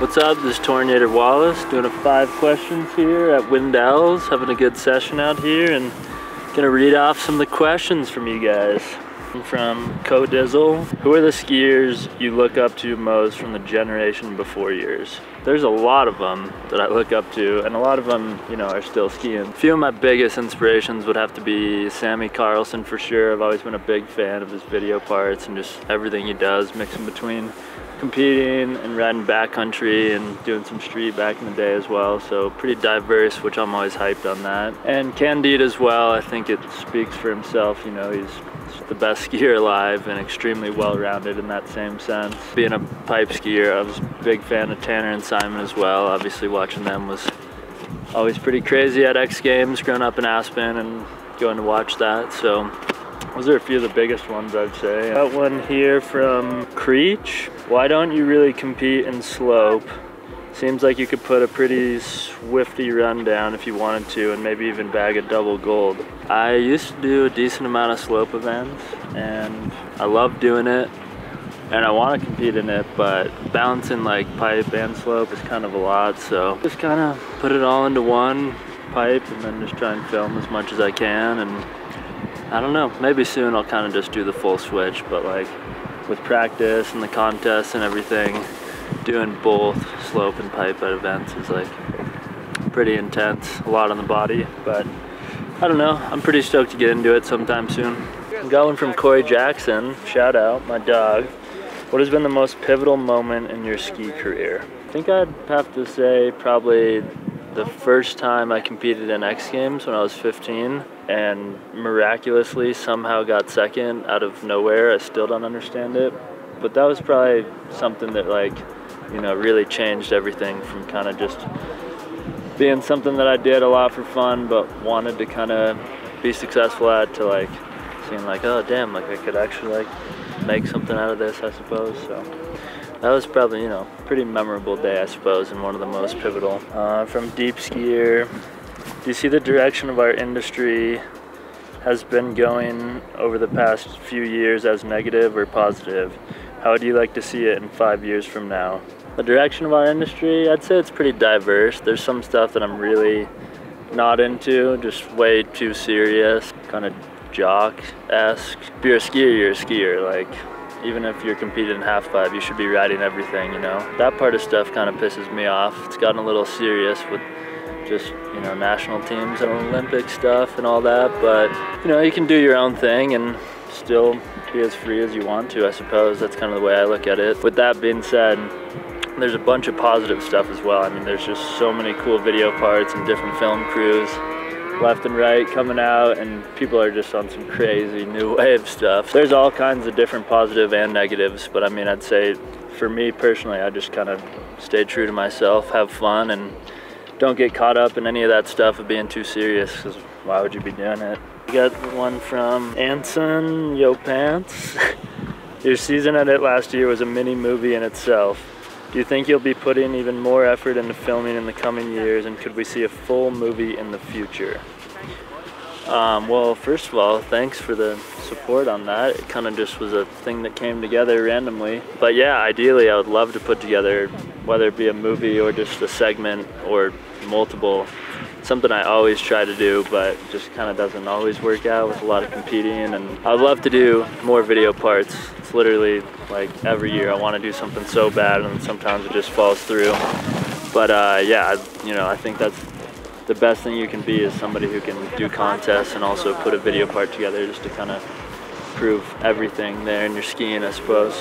What's up? This is Torin Yater-Wallace doing a 5 questions here at Windell's, having a good session out here, and gonna read off some of the questions from you guys. From Codizzle, who are the skiers you look up to most from the generation before yours? There's a lot of them that I look up to, and a lot of them, you know, are still skiing. A few of my biggest inspirations would have to be Sammy Carlson for sure. I've always been a big fan of his video parts and just everything he does, mixing between competing and riding backcountry and doing some street back in the day as well. So pretty diverse, which I'm always hyped on that. And Candide as well, I think it speaks for himself. You know, he's the best skier alive and extremely well-rounded in that same sense. Being a pipe skier, I was a big fan of Tanner and Simon as well. Obviously watching them was always pretty crazy at X Games growing up in Aspen and going to watch that. So those are a few of the biggest ones, I'd say. Got one here from Creech. Why don't you really compete in slope? Seems like you could put a pretty swifty run down if you wanted to and maybe even bag a double gold. I used to do a decent amount of slope events and I love doing it and I want to compete in it, but balancing like pipe and slope is kind of a lot, so just kind of put it all into one pipe and then just try and film as much as I can. And I don't know, maybe soon I'll kind of just do the full switch, but like with practice and the contests and everything, doing both slope and pipe at events is like pretty intense, a lot on the body, but I don't know, I'm pretty stoked to get into it sometime soon. Got one from Corey Jackson, shout out, my dog. What has been the most pivotal moment in your ski career? I think I'd have to say probably the first time I competed in X Games when I was 15 and miraculously somehow got second out of nowhere. I still don't understand it, but that was probably something that, like, you know, really changed everything from kind of just being something that I did a lot for fun but wanted to kind of be successful at, to like seeing like, oh damn, like I could actually like make something out of this, I suppose. So that was probably, you know, pretty memorable day, I suppose, and one of the most pivotal. From Deep Skier, do you see the direction of our industry has been going over the past few years as negative or positive? How would you like to see it in 5 years from now? The direction of our industry, I'd say it's pretty diverse. There's some stuff that I'm really not into, just way too serious, kind of jock-esque. If you're a skier, you're a skier. Like, even if you're competing in half-pipe, you should be riding everything, you know? That part of stuff kind of pisses me off. It's gotten a little serious with just, you know, national teams and Olympic stuff and all that, but, you know, you can do your own thing and still be as free as you want to, I suppose. That's kind of the way I look at it. With that being said, there's a bunch of positive stuff as well. I mean, there's just so many cool video parts and different film crews left and right coming out, and people are just on some crazy new wave stuff. There's all kinds of different positive and negatives, but I mean, I'd say for me personally, I just kind of stay true to myself, have fun, and don't get caught up in any of that stuff of being too serious, because why would you be doing it? We got one from Anson Yo Pants. Your season at it last year was a mini movie in itself. Do you think you'll be putting even more effort into filming in the coming years, and could we see a full movie in the future? Well, first of all, thanks for the support on that. It kind of just was a thing that came together randomly. But yeah, ideally I would love to put together, whether it be a movie or just a segment or multiple, something I always try to do, but just kind of doesn't always work out with a lot of competing. And I'd love to do more video parts. It's literally like every year I want to do something so bad, and sometimes it just falls through. But yeah, you know, I think that's the best thing you can be, is somebody who can do contests and also put a video part together, just to kind of prove everything there in your skiing, I suppose.